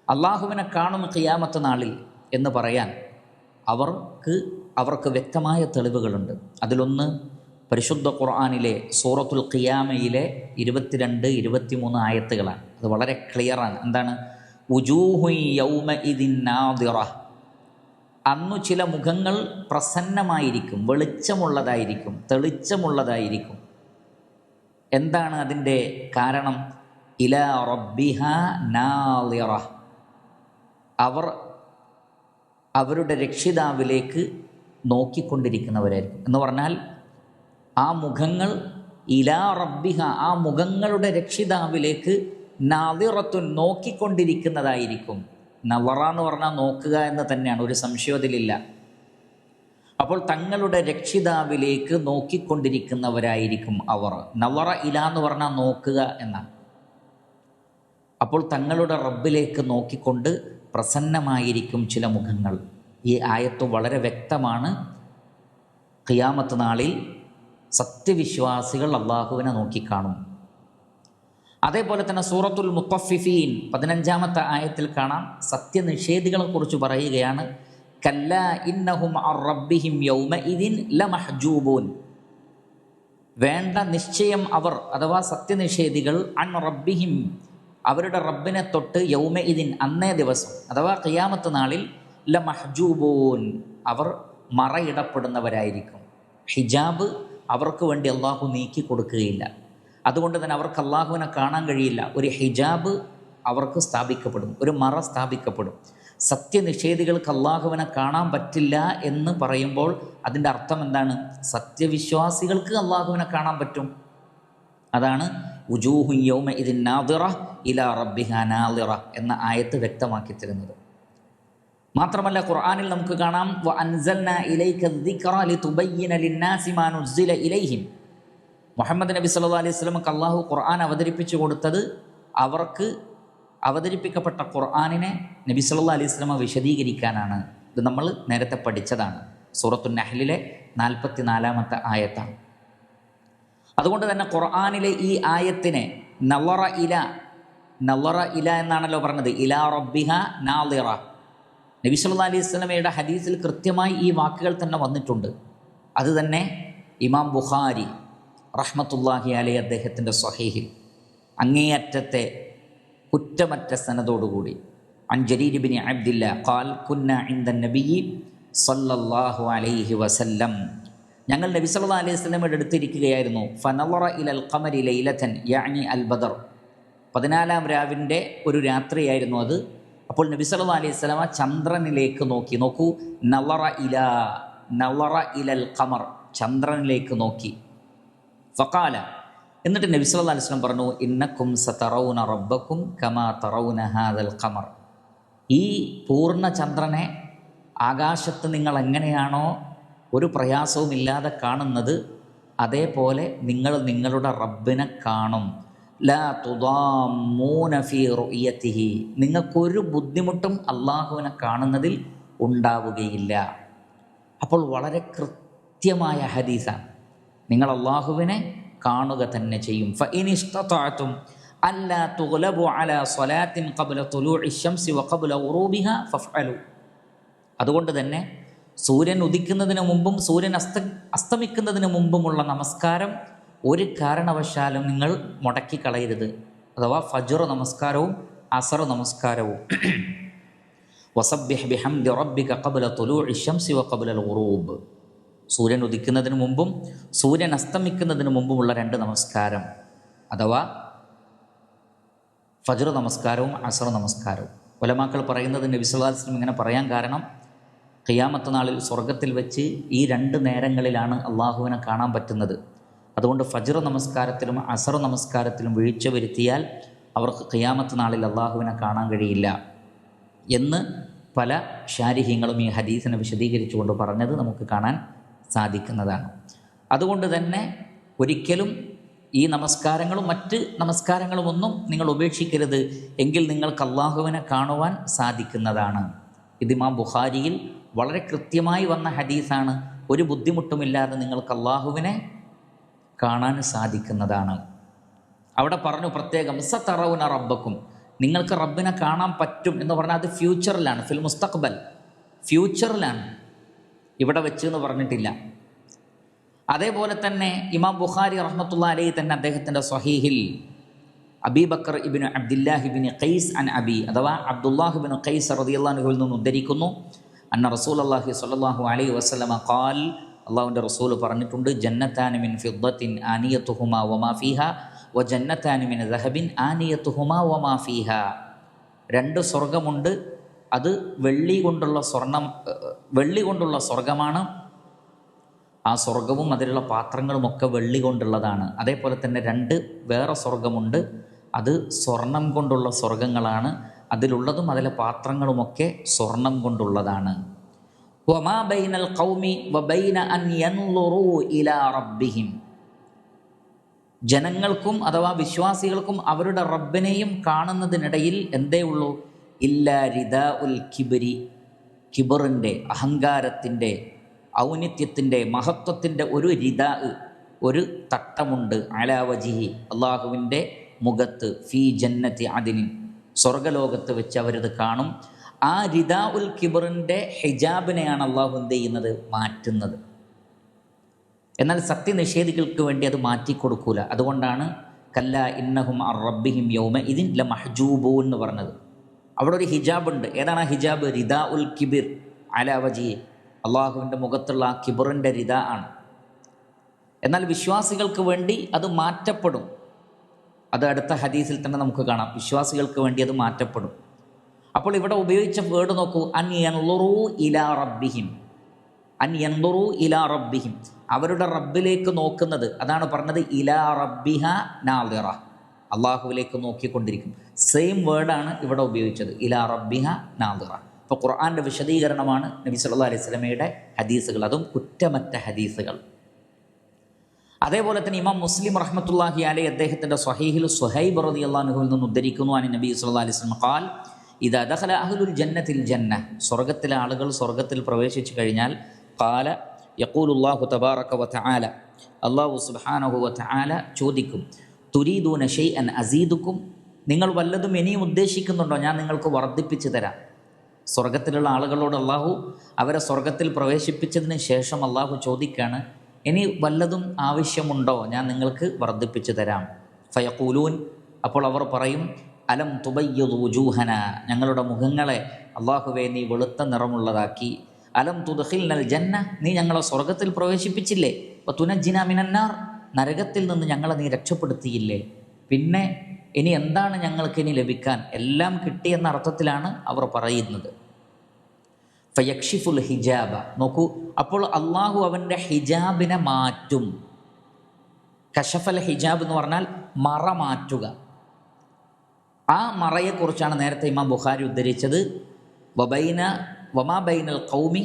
അള്ളാഹുവിനെ കാണും ഖിയാമത്ത് നാളിൽ എന്ന് പറയാൻ അവർക്ക് വ്യക്തമായ തെളിവുകളുണ്ട്. അതിലൊന്ന് പരിശുദ്ധ ഖുർആനിലെ സൂറത്തുൽ ഖിയാമയിലെ 22-23 ആയത്തുകളാണ്. അത് വളരെ ക്ലിയറാണ്. എന്താണ്? വുജൂഹു യൗമഇദിൻ നാദിറ, അന്നു ചില മുഖങ്ങൾ പ്രസന്നമായിരിക്കും, വെളിച്ചമുള്ളതായിരിക്കും, തെളിച്ചമുള്ളതായിരിക്കും. എന്താണ് അതിൻ്റെ കാരണം? ഇലാ റബ്ബിഹ നാളിറ, അവർ അവരുടെ രക്ഷിതാവിലേക്ക് നോക്കിക്കൊണ്ടിരിക്കുന്നവരായിരിക്കും. എന്ന് പറഞ്ഞാൽ ആ മുഖങ്ങൾ ഇലാ റബ്ബിഹ, ആ മുഖങ്ങളുടെ രക്ഷിതാവിലേക്ക് നാളിറത്തുൻ, നോക്കിക്കൊണ്ടിരിക്കുന്നതായിരിക്കും. നളറ എന്ന് പറഞ്ഞാൽ നോക്കുക എന്ന് തന്നെയാണ്, ഒരു സംശയം അതിലില്ല. അപ്പോൾ തങ്ങളുടെ രക്ഷിതാവിലേക്ക് നോക്കിക്കൊണ്ടിരിക്കുന്നവരായിരിക്കും അവർ. നളറ ഇല എന്ന് പറഞ്ഞാൽ നോക്കുക എന്നാണ്. അപ്പോൾ തങ്ങളുടെ റബ്ബിലേക്ക് നോക്കിക്കൊണ്ട് പ്രസന്നമായിരിക്കും ചില മുഖങ്ങൾ. ഈ ആയത്ത് വളരെ വ്യക്തമാണ്. ഖിയാമത്ത് നാളിൽ സത്യവിശ്വാസികൾ അള്ളാഹുവിനെ നോക്കിക്കാണും. അതേപോലെ തന്നെ സൂറത്തുൽ മുത്തഫിഫീൻ 15-ാമത്തെ ആയത്തിൽ കാണാം, സത്യനിഷേധികളെ കുറിച്ച് പറയുകയാണ്. കല്ലാ ഇന്നഹും അർ റബ്ബിഹിം യൗമഇദിൻ ലമഹ്ജൂബൂൻ, വേണ്ട നിശ്ചയം അവർ അഥവാ സത്യനിഷേധികൾ അൻ റബ്ബിഹിം, അവരുടെ റബ്ബിനെ തൊട്ട് യൗമഇദിൻ, അന്നേ ദിവസം അഥവാ ഖിയാമത്ത് നാളിൽ ലമഹ്ജൂബൂൻ, അവർ മറയിടപ്പെടുന്നവരായിരിക്കും. ഹിജാബ് അവർക്ക് വേണ്ടി അള്ളാഹു നീക്കി കൊടുക്കുകയില്ല. അതുകൊണ്ട് തന്നെ അവർക്ക് അള്ളാഹുവിനെ കാണാൻ കഴിയില്ല. ഒരു ഹിജാബ് അവർക്ക് സ്ഥാപിക്കപ്പെടും, ഒരു മറ സ്ഥാപിക്കപ്പെടും. സത്യനിഷേധികൾക്ക് അള്ളാഹുവിനെ കാണാൻ പറ്റില്ല എന്ന് പറയുമ്പോൾ അതിൻ്റെ അർത്ഥം എന്താണ്? സത്യവിശ്വാസികൾക്ക് അള്ളാഹുവിനെ കാണാൻ പറ്റും. അതാണ് വുജൂഹു യൗമഇദിൻ നാദിറ ഇലാ റബ്ബിഹാ നാളിറ എന്ന ആയത്ത് വ്യക്തമാക്കി തരുന്നത്. മാത്രമല്ല ഖുർആനിൽ നമുക്ക് കാണാം, വ അൻസൽനാ ഇലൈക ദിക്റ ലിതുബയ്യിന ലിന്നാസി മാ നുസ്സില ഇലൈഹിം, മുഹമ്മദ് നബി സല്ലല്ലാഹു അലൈഹി വസല്ലമക്ക് അള്ളാഹു ഖുർആൻ അവതരിപ്പിച്ചു കൊടുത്തത് അവർക്ക് അവതരിപ്പിക്കപ്പെട്ട ഖുർആനിനെ നബി സല്ലല്ലാഹു അലൈഹി വസല്ലമ വിശദീകരിക്കാനാണ്. ഇത് നമ്മൾ നേരത്തെ പഠിച്ചതാണ്. സൂറത്തുൻ നഹ്ലിലെ 44-ാമത്തെ ആയത്താണ്. അതുകൊണ്ട് തന്നെ ഖുർആനിലെ ഈ ആയത്തിനെ നളറ ഇല എന്നാണല്ലോ പറഞ്ഞത്. ഇലാ റബ്ബിഹ നാളിറ. നബി സല്ലല്ലാഹു അലൈഹി വസല്ലമയുടെ ഹദീസിൽ കൃത്യമായി ഈ വാക്കുകൾ തന്നെ വന്നിട്ടുണ്ട്. അത് തന്നെ ഇമാം ബുഖാരി റഹ്മത്തുള്ളാഹി അലൈഹി അദ്ദേഹത്തിൻ്റെ സ്വഹീഹിൽ അങ്ങേയറ്റത്തെ കുറ്റമറ്റ സനദോടുകൂടി അൻ ജരീർ ഇബ്നു അബ്ദില്ലാ ഖാൽ കുന്ന ഇൻദ നബിയ്യി സല്ലല്ലാഹു അലൈഹി വസല്ലം, ഞങ്ങൾ നബി സല്ലല്ലാഹു അലൈഹി വസല്ലമയുടെ അടുത്തിരിക്കുകയായിരുന്നു. ഫനളറ ഇലൽ ഖമരി ലൈലതൻ യഅനി അൽ ബദർ, 14-ാം രാവിൻ്റെ ഒരു രാത്രിയായിരുന്നു അത്. അപ്പോൾ നബി സല്ലല്ലാഹു അലൈഹി വസല്ലമ ചന്ദ്രനിലേക്ക് നോക്കി. നോക്കൂ, നളറ ഇലൽ ഖമർ, ചന്ദ്രനിലേക്ക് നോക്കി. ഫഖാല, എന്നിട്ട് നബി സല്ലല്ലാഹു അലൈഹി വസല്ലം പറഞ്ഞു, ഇന്നക്കും സതറൗന റബ്ബക്കും കമാ തറൗന ഹാദൽ ഖമർ, ഈ പൂർണ്ണ ചന്ദ്രനെ ആകാശത്ത് നിങ്ങൾ എങ്ങനെയാണോ ഒരു പ്രയാസവുമില്ലാതെ കാണുന്നത്, അതേപോലെ നിങ്ങൾ നിങ്ങളുടെ റബ്ബിനെ കാണും. ലാ തുദാമ്മൂന ഫീ റുഅയതിഹി, നിങ്ങൾക്കൊരു ബുദ്ധിമുട്ടും അള്ളാഹുവിനെ കാണുന്നതിൽ ഉണ്ടാവുകയില്ല. അപ്പോൾ വളരെ കൃത്യമായ ഹദീസാണ്. നിങ്ങൾ അള്ളാഹുവിനെ കാണുക തന്നെ ചെയ്യും. ഫഇൻ ഇസ്തതഅതും അല്ലാ തുഗ്ലബു അലാ സ്വലാത്തിൻ ഖബ്ല തുലൂഇ ശംസി വഖബ്ല ഗുറൂബിഹാ ഫഫ്അലു, അതുകൊണ്ട് തന്നെ സൂര്യൻ ഉദിക്കുന്നതിന് മുമ്പും സൂര്യൻ അസ്തമിക്കുന്നതിന് മുമ്പുമുള്ള നമസ്കാരം ഒരു കാരണവശാലും നിങ്ങൾ മുടക്കിക്കളയരുത്. അഥവാ ഫജ്ർ നമസ്കാരവും അസർ നമസ്കാരവും. വസബ്ബിഹ് ബിഹംദി റബ്ബിക ഖബ്ല തുലൂഇ ശംസി വഖബ്ലൽ ഗുറൂബ്, സൂര്യൻ ഉദിക്കുന്നതിന് മുമ്പും സൂര്യൻ അസ്തമിക്കുന്നതിന് മുമ്പുമുള്ള 2 നമസ്കാരം, അഥവാ ഫജ്ർ നമസ്കാരവും അസർ നമസ്കാരവും. ഉലമാക്കൾ പറയുന്നത് നബി സല്ലല്ലാഹു അലൈഹി വസല്ലം ഇങ്ങനെ പറയാൻ കാരണം, ഖിയാമത്ത് നാളിൽ സ്വർഗത്തിൽ വെച്ച് ഈ 2 നേരങ്ങളിലാണ് അള്ളാഹുവിനെ കാണാൻ പറ്റുന്നത്. അതുകൊണ്ട് ഫജ്ർ നമസ്കാരത്തിലും അസർ നമസ്കാരത്തിലും വീഴ്ച വരുത്തിയാൽ അവർക്ക് ഖിയാമത്ത് നാളിൽ അള്ളാഹുവിനെ കാണാൻ കഴിയില്ല എന്ന് പല ശാരിഹ്യങ്ങളും ഈ ഹദീസിനെ വിശദീകരിച്ചുകൊണ്ട് പറഞ്ഞത് നമുക്ക് കാണാൻ സാധിക്കുന്നതാണ്. അതുകൊണ്ട് തന്നെ ഒരിക്കലും ഈ നമസ്കാരങ്ങളും മറ്റ് നമസ്കാരങ്ങളുമൊന്നും നിങ്ങൾ ഉപേക്ഷിക്കരുത്, എങ്കിൽ നിങ്ങൾക്ക് അള്ളാഹുവിനെ കാണുവാൻ സാധിക്കുന്നതാണ്. ഇത് ഇമാം ബുഖാരിയിൽ വളരെ കൃത്യമായി വന്ന ഹദീസാണ്. ഒരു ബുദ്ധിമുട്ടുമില്ലാതെ നിങ്ങൾക്ക് അള്ളാഹുവിനെ കാണാൻ സാധിക്കുന്നതാണ്. അവിടെ പറഞ്ഞു പ്രത്യേകം സതറൗന റബ്ബക്കും, നിങ്ങൾക്ക് റബ്ബിനെ കാണാൻ പറ്റും എന്ന് പറഞ്ഞാൽ അത് ഫ്യൂച്ചറിലാണ്, ഫിൽ മുസ്തഖ്ബൽ, ഫ്യൂച്ചറിലാണ്, ഇവിടെ വെച്ച് എന്ന് പറഞ്ഞിട്ടില്ല. അതേപോലെ തന്നെ ഇമാം ബുഖാരി റഹ്മത്തുള്ളാഹി അലൈഹി തന്നെ അദ്ദേഹത്തിൻ്റെ സ്വഹീഹിൽ അബീബക്കർ ഇബ്നു അബ്ദുല്ലാഹി ഇബ്നു ഖൈസ് അൻ അബി, അഥവാ അബ്ദുല്ലാഹി ഇബ്നു ഖൈസ് റളിയല്ലാഹു അൻഹുവിൽ നിന്ന് ഉദ്ധരിക്കുന്നു, അന്ന റസൂലുള്ളാഹി സ്വല്ലല്ലാഹു അലൈഹി വസല്ലമ ഖാൽ, അള്ളാഹുവിൻ്റെ റസൂൽ പറഞ്ഞിട്ടുണ്ട്, ജന്നത്താനി മിൻ ഫിദ്ദത്തിൻ ആനിയത്തുഹുമാ വമാ ഫീഹാ വ ജന്നത്താനി മിൻ ദഹബിൻ ആനിയത്തുഹുമാ വമാ ഫീഹാ. 2 സ്വർഗമുണ്ട്, അത് വെള്ളി കൊണ്ടുള്ള സ്വർഗമാണ്. ആ സ്വർഗവും അതിലുള്ള പാത്രങ്ങളുമൊക്കെ വെള്ളി കൊണ്ടുള്ളതാണ്. അതേപോലെ തന്നെ 2 വേറെ സ്വർഗമുണ്ട്, അത് സ്വർണം കൊണ്ടുള്ള സ്വർഗങ്ങളാണ്. അതിലുള്ളതും അതിലെ പാത്രങ്ങളുമൊക്കെ സ്വർണം കൊണ്ടുള്ളതാണ്. വമാ ബൈനൽ ഖൗമി വബൈന അൻ യൻളുറൂ ഇലാ റബ്ബിഹിം, ജനങ്ങൾക്കും അഥവാ വിശ്വാസികൾക്കും അവരുടെ റബ്ബിനെയും കാണുന്നതിനിടയിൽ എന്തേ ഉള്ളൂ, ഇല്ലാ റിദാഉൽ കിബ്രി, കിബറിൻ്റെ, അഹങ്കാരത്തിൻ്റെ, ഔന്നിത്യത്തിൻ്റെ, മഹത്വത്തിൻ്റെ ഒരു റിദാ, ഒരു തട്ടമുണ്ട്, അലാ വജിഹി, അള്ളാഹുവിൻ്റെ മുഖത്ത്, ഫീ ജന്നത്തി അദിനിൻ, സ്വർഗലോകത്ത് വെച്ച് അവരത് കാണും. ആ റിദാ ഉൽ കിബറിൻ്റെ ഹിജാബിനെയാണ് അള്ളാഹു എന്ത് ചെയ്യുന്നത്, മാറ്റുന്നത്. എന്നാൽ സത്യനിഷേധികൾക്ക് വേണ്ടി അത് മാറ്റിക്കൊടുക്കൂല. അതുകൊണ്ടാണ് കല്ല ഇന്നഹും അർ റബ്ബിഹിം യൗമ ഇദിൻ ലമഹ്ജൂബൂൻ എന്ന് പറഞ്ഞത്. അവിടെ ഒരു ഹിജാബുണ്ട്. ഏതാണ് ആ ഹിജാബ്? റിദാ ഉൽ കിബിർ അലാ വജിഹി, അള്ളാഹുവിൻ്റെ മുഖത്തുള്ള ആ കിബറിൻ്റെ റിദാ ആണ്. എന്നാൽ വിശ്വാസികൾക്ക് വേണ്ടി അത് മാറ്റപ്പെടും. അത് അടുത്ത ഹദീസിൽ തന്നെ നമുക്ക് കാണാം, വിശ്വാസികൾക്ക് വേണ്ടി അത് മാറ്റപ്പെടും. അപ്പോൾ ഇവിടെ ഉപയോഗിച്ച വേർഡ് നോക്കൂ, അൻ യൻളുറൂ ഇലാ റബ്ബിഹിം, അൻ യൻളുറൂ ഇലാ റബ്ബിഹിം, അവരുടെ റബ്ബിലേക്ക് നോക്കുന്നത്. അതാണ് പറഞ്ഞത് ഇലാ റബ്ബിഹ നാളിറ, അള്ളാഹുവിലേക്ക് നോക്കിക്കൊണ്ടിരിക്കും. സെയിം വേർഡാണ് ഇവിടെ ഉപയോഗിച്ചത്, ഇലാ റബ്ബിഹ നാളിറ. ഇപ്പോൾ ഖുർആൻ്റെ വിശദീകരണമാണ് നബി സല്ലല്ലാഹു അലൈഹി വസല്ലമയുടെ ഹദീസുകൾ, അതും കുറ്റമറ്റ ഹദീസുകൾ. അതേപോലെ തന്നെ ഇമാം മുസ്ലിം റഹ്മത്തുള്ളാഹി അലൈഹി അദ്ദേഹത്തിൻ്റെ സ്വഹീഹിൽ സുഹൈബ് റളിയല്ലാഹു അൻഹുവിൽ നിന്ന് ഉദ്ധരിക്കുന്നു, അൻ നബി സല്ലല്ലാഹു അലൈഹി വസല്ലം ഖാൽ, ഇദാ ദഖല അഹ്ലുൽ ജന്നത്തിൽ ജന്ന, സ്വർഗത്തിലെ ആളുകൾ സ്വർഗത്തിൽ പ്രവേശിച്ചു കഴിഞ്ഞാൽ, ഖാല യഖൂലുല്ലാഹു തബാറക വ തആല, അല്ലാഹു സുബ്ഹാനഹു വ തആല ചോദിക്കും, തുരീദൂന ഷൈഅൻ അസീദുക്കും, നിങ്ങൾ വല്ലതും ഇനിയും ഉദ്ദേശിക്കുന്നുണ്ടോ, ഞാൻ നിങ്ങൾക്ക് വർദ്ധിപ്പിച്ചു തരാം. സ്വർഗത്തിലുള്ള ആളുകളോട് അള്ളാഹു അവരെ സ്വർഗത്തിൽ പ്രവേശിപ്പിച്ചതിന് ശേഷം അള്ളാഹു ചോദിക്കുകയാണ്, ഇനി വല്ലതും ആവശ്യമുണ്ടോ, ഞാൻ നിങ്ങൾക്ക് വർദ്ധിപ്പിച്ചു തരാം. ഫയഖൂലൂൻ, അപ്പോൾ അവർ പറയും, അലം തുബയ്യിദു വുജൂഹന, ഞങ്ങളുടെ മുഖങ്ങളെ അള്ളാഹുവേ നീ വെളുത്ത നിറമുള്ളതാക്കി. അലം തുദ്ഖിൽനൽ ജന്ന, നീ ഞങ്ങളെ സ്വർഗത്തിൽ പ്രവേശിപ്പിച്ചില്ലേ. വതുനജ്ജിനാ മിനന്നാർ, നരകത്തിൽ നിന്ന് ഞങ്ങളെ നീ രക്ഷപ്പെടുത്തിയില്ലേ. പിന്നെ ഇനി എന്താണ് ഞങ്ങൾക്കിനി ലഭിക്കാൻ? എല്ലാം കിട്ടിയെന്ന അർത്ഥത്തിലാണ് അവർ പറയുന്നത്. ഫയക്ഷിഫുൽ ഹിജാബ, നോക്കൂ, അപ്പോൾ അള്ളാഹു അവൻ്റെ ഹിജാബിനെ മാറ്റും. കശഫൽ ഹിജാബ് എന്ന് പറഞ്ഞാൽ മറ മാറ്റുക. ആ മറയെക്കുറിച്ചാണ് നേരത്തെ ഇമാം ബുഖാരി ഉദ്ധരിച്ചത്, വമാ ബൈനൽ ഖൗമി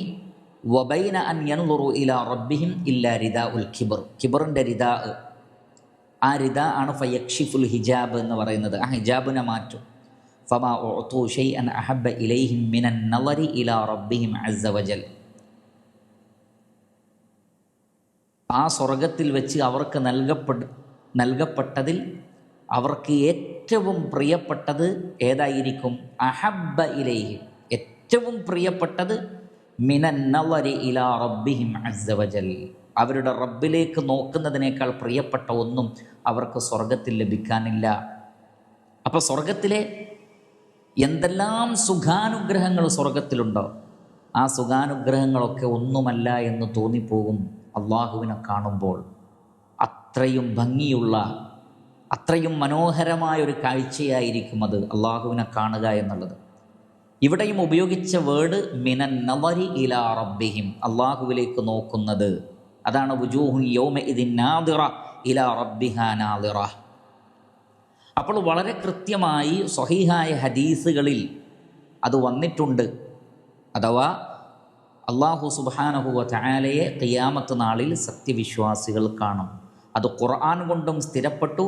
വബൈന അൻ യൻളുറു ഇലാ റബ്ബിഹിം ഇല്ലാ റിദാ ഉൽ കിബർ, കിബറിൻ്റെ റിദാ, ആ റിദാ ആണ് ഫയക്ഷിഫുൽ ഹിജാബ് എന്ന് പറയുന്നത്. ആ ഹിജാബിനെ മാറ്റും. ഫമാ ഉഅ്തു ഷൈഅൻ അഹബ്ബ ഇലൈഹിം മിനൻ നളരി ഇലാ റബ്ബിഹിം അസ്സ വജൽ, ആ സ്വർഗത്തിൽ വെച്ച് അവർക്ക് നൽകപ്പെട്ടതിൽ അവർക്ക് ഏറ്റവും പ്രിയപ്പെട്ടത് ഏതായിരിക്കും? അഹബ്ബ ഇലൈഹിം, ഏറ്റവും പ്രിയപ്പെട്ടത് മിനൻ നളരി ഇലാ റബ്ബിഹിം അസ്സ വജൽ, അവരുടെ റബ്ബിലേക്ക് നോക്കുന്നതിനേക്കാൾ പ്രിയപ്പെട്ട ഒന്നും അവർക്ക് സ്വർഗത്തിൽ ലഭിക്കാനില്ല. അപ്പോൾ സ്വർഗത്തിലെ എന്തെല്ലാം സുഖാനുഗ്രഹങ്ങൾ സ്വർഗത്തിലുണ്ടോ, ആ സുഖാനുഗ്രഹങ്ങളൊക്കെ ഒന്നുമല്ല എന്ന് തോന്നിപ്പോകും അള്ളാഹുവിനെ കാണുമ്പോൾ. അത്രയും ഭംഗിയുള്ള, അത്രയും മനോഹരമായൊരു കാഴ്ചയായിരിക്കും അത്, അള്ളാഹുവിനെ കാണുക എന്നുള്ളത്. ഇവിടെയും ഉപയോഗിച്ച വേർഡ് മിനൻ നളരി ഇലാ റബ്ബിഹിം, അള്ളാഹുവിലേക്ക് നോക്കുന്നത്. അതാണ് വുജൂഹുൻ യൗമഇദിൻ നാദിറ ഇലാ റബ്ബിഹാ നാദിറ. അപ്പോൾ വളരെ കൃത്യമായി സ്വഹീഹായ ഹദീസുകളിൽ അത് വന്നിട്ടുണ്ട്. അഥവാ അല്ലാഹു സുബ്ഹാനഹു വ തആലയെ ഖിയാമത്ത് നാളിൽ സത്യവിശ്വാസികൾ കാണും. അത് ഖുർആൻ കൊണ്ടും സ്ഥിരപ്പെട്ടു.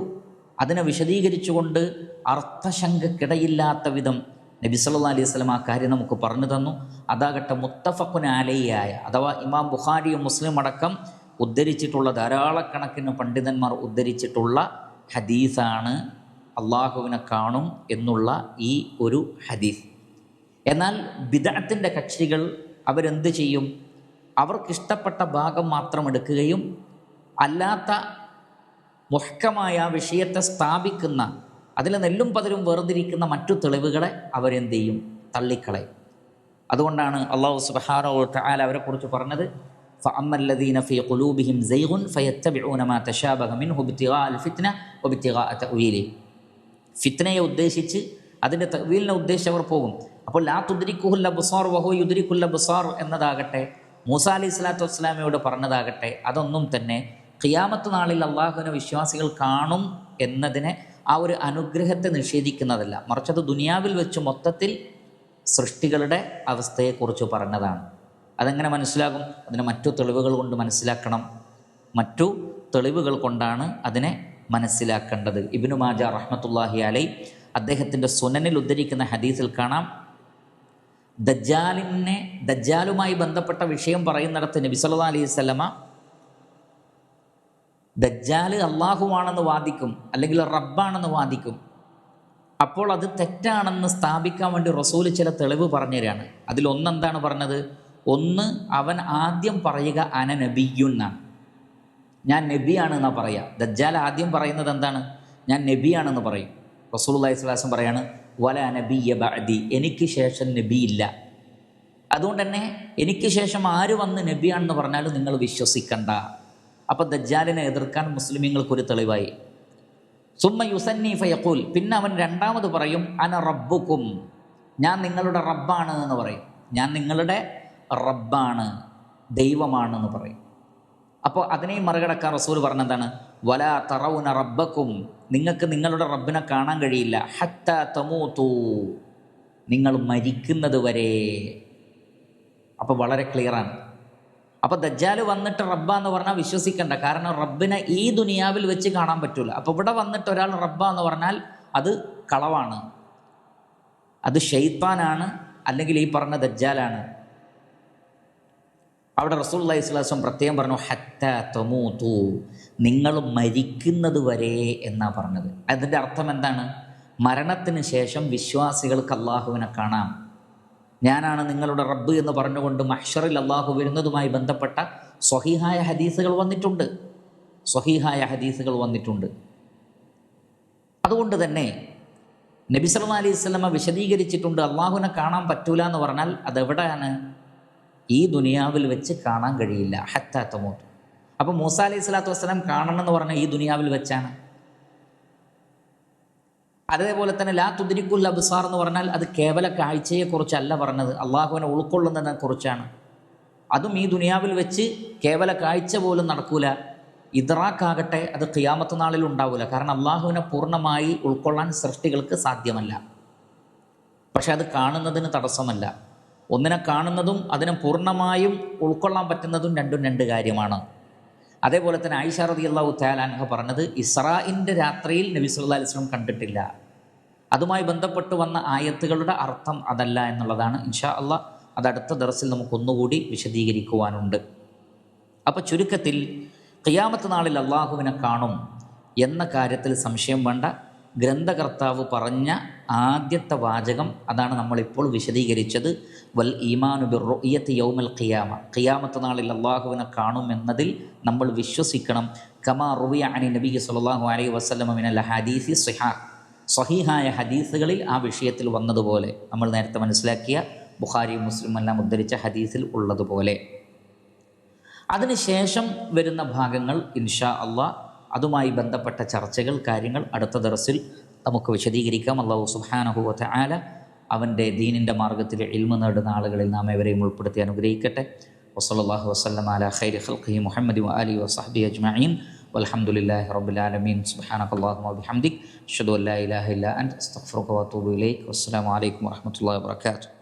അതിനെ വിശദീകരിച്ചുകൊണ്ട് അർത്ഥശങ്കക്കിടയില്ലാത്ത വിധം നബി സല്ലല്ലാഹു അലൈഹി വസല്ലം ആ കാര്യം നമുക്ക് പറഞ്ഞു തന്നു. അതാകട്ടെ മുത്തഫഖുൻ അലൈഹിയായ, അഥവാ ഇമാം ബുഖാരിയും മുസ്ലിം അടക്കം ഉദ്ധരിച്ചിട്ടുള്ള ധാരാളക്കണക്കിന് പണ്ഡിതന്മാർ ഉദ്ധരിച്ചിട്ടുള്ള ഹദീസാണ് അള്ളാഹുവിനെ കാണും എന്നുള്ള ഈ ഒരു ഹദീസ്. എന്നാൽ ബിദ്അത്തിൻ്റെ കക്ഷികൾ അവരെന്ത് ചെയ്യും? അവർക്കിഷ്ടപ്പെട്ട ഭാഗം മാത്രം എടുക്കുകയും അല്ലാത്ത മുഹ്കമായ വിഷയത്തെ സ്ഥാപിക്കുന്ന, അതിൽ നെല്ലും പതിരും വേർതിരിക്കുന്ന മറ്റു തെളിവുകളെ അവരെന്ത് ചെയ്യും? തള്ളിക്കളയും. അതുകൊണ്ടാണ് അല്ലാഹു സുബ്ഹാനഹു വ തആല അവരെക്കുറിച്ച് പറഞ്ഞത് ഫഅമ്മല്ലദീന ഫീ ഖുലൂബിഹിം സൈഗുൻ ഫയത്തബിഊന മാ തശാബഹ മിൻഹു ഇബ്തിഗാഅൽ ഫിത്ന വഇബ്തിഗാഅ തഅ്വീലി. ഫിത്നയെ ഉദ്ദേശിച്ച് അതിൻ്റെ തഅ്വീലിനെ ഉദ്ദേശിച്ച് അവർ പോകും. അപ്പോൾ ലാ തുദ്രിക്കുഹുൽ അബ്സാർ വഹുവ യുദ്രിക്കുൽ അബ്സാർ എന്നതാകട്ടെ, മൂസാ അലൈഹി സ്വലാത്തു വസ്സലാമയോട് പറഞ്ഞതാകട്ടെ, അതൊന്നും തന്നെ ഖിയാമത്ത് നാളിൽ അള്ളാഹുവിനെ വിശ്വാസികൾ കാണും എന്നതിനെ, ആ ഒരു അനുഗ്രഹത്തെ നിഷേധിക്കുന്നതല്ല. മറിച്ച് അത് ദുനിയാവിൽ വെച്ച് മൊത്തത്തിൽ സൃഷ്ടികളുടെ അവസ്ഥയെക്കുറിച്ച് പറഞ്ഞതാണ്. അതെങ്ങനെ മനസ്സിലാകും? അതിനെ മറ്റു തെളിവുകൾ കൊണ്ട് മനസ്സിലാക്കണം. മറ്റു തെളിവുകൾ കൊണ്ടാണ് അതിനെ മനസ്സിലാക്കേണ്ടത്. ഇബ്നു മാജ റഹ്മത്തുള്ളാഹി അലൈഹി അദ്ദേഹത്തിൻ്റെ സുനനിൽ ഉദ്ധരിക്കുന്ന ഹദീസിൽ കാണാം, ദജ്ജാലുമായി ബന്ധപ്പെട്ട വിഷയം പറയുന്നിടത്ത് നബി സല്ലല്ലാഹു അലൈഹി വസല്ലമ ദജ്ജാല് അള്ളാഹുവാണെന്ന് വാദിക്കും, അല്ലെങ്കിൽ റബ്ബാണെന്ന് വാദിക്കും. അപ്പോൾ അത് തെറ്റാണെന്ന് സ്ഥാപിക്കാൻ വേണ്ടി റസൂൽ ചില തെളിവ് പറഞ്ഞു തരാണ്. അതിലൊന്നെന്താണ് പറഞ്ഞത്? ഒന്ന്, അവൻ ആദ്യം പറയുക അന നബിയുന്നാണ്, ഞാൻ നബിയാണെന്നാണ് പറയുക. ദജ്ജാൽ ആദ്യം പറയുന്നത് എന്താണ്? ഞാൻ നബിയാണെന്ന് പറയും. റസൂലുള്ളാഹി സ്വല്ലല്ലാഹു അലൈഹി വസല്ലം പറയാണ് വല നബിയ്യ ബഅദി, എനിക്ക് ശേഷം നബിയില്ല. അതുകൊണ്ട് തന്നെ എനിക്ക് ശേഷം ആര് വന്ന് നബിയാണെന്ന് പറഞ്ഞാലും നിങ്ങൾ വിശ്വസിക്കണ്ട. അപ്പോൾ ദജ്ജാലിനെ എതിർക്കാൻ മുസ്ലിമീങ്ങൾക്കൊരു തെളിവായി. സുമ്മ യുസന്നി ഫയഖൂൽ, പിന്നെ അവൻ രണ്ടാമത് പറയും അന റബ്ബുക്കും, ഞാൻ നിങ്ങളുടെ റബ്ബാണ് എന്ന് പറയും. ഞാൻ നിങ്ങളുടെ റബ്ബാണ്, ദൈവമാണെന്ന് പറയും. അപ്പോൾ അതിനെയും മറികടക്കാൻ റസൂൽ പറഞ്ഞെന്താണ്? വലാ തറൗന റബ്ബക്കും, നിങ്ങൾക്ക് നിങ്ങളുടെ റബ്ബിനെ കാണാൻ കഴിയില്ല. ഹത്താ തമൂതു, നിങ്ങൾ മരിക്കുന്നത് വരെ. അപ്പോൾ വളരെ ക്ലിയറാണ്. അപ്പോൾ ദജ്ജാൽ വന്നിട്ട് റബ്ബ എന്ന് പറഞ്ഞാൽ വിശ്വസിക്കണ്ട. കാരണം റബ്ബിനെ ഈ ദുനിയാവിൽ വെച്ച് കാണാൻ പറ്റൂല. അപ്പോൾ ഇവിടെ വന്നിട്ട് ഒരാൾ റബ്ബ എന്ന് പറഞ്ഞാൽ അത് കളവാണ്, അത് ശൈത്താനാണ്, അല്ലെങ്കിൽ ഈ പറഞ്ഞ ദജ്ജാലാണ്. അവിടെ റസൂലുള്ളാഹി സ്വല്ലല്ലാഹു അലൈഹി വസല്ലം പ്രത്യേകം പറഞ്ഞു ഹത്താ തമൂതു, നിങ്ങൾ മരിക്കുന്നത് വരെ എന്നാണ് പറഞ്ഞത്. അതിൻ്റെ അർത്ഥം എന്താണ്? മരണത്തിന് ശേഷം വിശ്വാസികൾക്ക് അള്ളാഹുവിനെ കാണാം. ഞാനാണ് നിങ്ങളുടെ റബ്ബ് എന്ന് പറഞ്ഞുകൊണ്ട് മഹ്ശറിൽ അള്ളാഹു വരുന്നതുമായി ബന്ധപ്പെട്ട സ്വഹീഹായ ഹദീസുകൾ വന്നിട്ടുണ്ട്. സ്വഹീഹായ ഹദീസുകൾ വന്നിട്ടുണ്ട്. അതുകൊണ്ട് തന്നെ നബി സല്ലല്ലാഹു അലൈഹി വസല്ലം വിശദീകരിച്ചിട്ടുണ്ട്, അള്ളാഹുവിനെ കാണാൻ പറ്റൂല എന്ന് പറഞ്ഞാൽ അതെവിടെയാണ്? ഈ ദുനിയാവിൽ വെച്ച് കാണാൻ കഴിയില്ല. ഹത്താ തമൂത്ത്. അപ്പോൾ മൂസാ അലൈഹി സ്വലാത്തു വസ്സലാം കാണണം എന്ന് പറഞ്ഞാൽ ഈ ദുനിയാവിൽ വെച്ചാണ്. അതേപോലെ തന്നെ ലാ തുദ്രിക്കുൽ അബ്സാർ എന്ന് പറഞ്ഞാൽ അത് കേവല കാഴ്ചയെക്കുറിച്ചല്ല പറഞ്ഞത്, അള്ളാഹുവിനെ ഉൾക്കൊള്ളുന്നതിനെ കുറിച്ചാണ്. അതും ഈ ദുനിയാവിൽ വെച്ച് കേവല കാഴ്ച പോലും നടക്കൂല. ഇദ്റാഖാകട്ടെ അത് ഖിയാമത്ത് നാളിൽ ഉണ്ടാവില്ല. കാരണം അള്ളാഹുവിനെ പൂർണ്ണമായി ഉൾക്കൊള്ളാൻ സൃഷ്ടികൾക്ക് സാധ്യമല്ല. പക്ഷെ അത് കാണുന്നതിന് തടസ്സമല്ല. ഒന്നിനെ കാണുന്നതും അതിനെ പൂർണ്ണമായും ഉൾക്കൊള്ളാൻ പറ്റുന്നതും രണ്ടും രണ്ട് കാര്യമാണ്. അതേപോലെ തന്നെ ആയിഷ റളിയല്ലാഹു തആല അൻഹ പറഞ്ഞത് ഇസ്രാഇൻ്റെ രാത്രിയിൽ നബി സല്ലല്ലാഹു അലൈഹി വസല്ലം കണ്ടിട്ടില്ല. അതുമായി ബന്ധപ്പെട്ട് വന്ന ആയത്തുകളുടെ അർത്ഥം അതല്ല എന്നുള്ളതാണ്. ഇൻഷാ അള്ളാഹ് അത് അടുത്ത ദർസിൽ നമുക്കൊന്നുകൂടി വിശദീകരിക്കുവാനുണ്ട്. അപ്പോൾ ചുരുക്കത്തിൽ ഖിയാമത്ത് നാളിൽ അള്ളാഹുവിനെ കാണും എന്ന കാര്യത്തിൽ സംശയം വേണ്ട. ഗ്രന്ഥകർത്താവ് പറഞ്ഞ ആദ്യത്തെ വാചകം അതാണ് നമ്മളിപ്പോൾ വിശദീകരിച്ചത്. വൽ ഈമാനു ബിർറുഇയത്തി യൗമൽ ഖിയാമ, ഖിയാമത്ത് നാളിൽ അള്ളാഹുവിനെ കാണുമെന്നതിൽ നമ്മൾ വിശ്വസിക്കണം. കമാ റുവിയ അനി നബി സല്ലല്ലാഹു അലൈഹി വസല്ലം മിനൽ ഹദീസി സ്വഹാഹ്, സ്വഹീഹായ ഹദീസുകളിൽ ആ വിഷയത്തിൽ വന്നതുപോലെ, നമ്മൾ നേരത്തെ മനസ്സിലാക്കിയ ബുഖാരി മുസ്ലിം എല്ലാം ഉദ്ധരിച്ച ഹദീസിൽ ഉള്ളതുപോലെ. അതിനുശേഷം വരുന്ന ഭാഗങ്ങൾ ഇൻഷാ അള്ളാഹ് അതുമായി ബന്ധപ്പെട്ട ചർച്ചകൾ, കാര്യങ്ങൾ അടുത്ത ദർസിൽ നമുക്ക് വിശദീകരിക്കാം. അല്ലാഹു സുബ്ഹാനഹു വ തആല അവൻ്റെ ദീനിൻ്റെ മാർഗ്ഗത്തിൽ ഇൽമ നേടുന്ന ആളുകളിൽ നാം എവരെയും ഉൾപ്പെടുത്തി അനുഗ്രഹിക്കട്ടെ. വസല്ലല്ലാഹു വസല്ലമ അലാ ഖൈരി ഖൽഖിഹി മുഹമ്മദി വആലിഹി വസഹ്ബിഹി അജ്മഈൻ വൽഹംദുലില്ലാഹി റബ്ബിൽ ആലമീൻ. സുബ്ഹാനകല്ലാഹുമ്മ വബിഹംദിക് അഷ്ഹദു അൻ ലാ ഇലാഹ ഇല്ലാ അൻത അസ്തഗ്ഫിറുക വഅതൂബു ഇലൈക്. വസ്സലാമു അലൈക്കും വറഹ്മത്തുള്ളാഹി വബറകാതുഹു.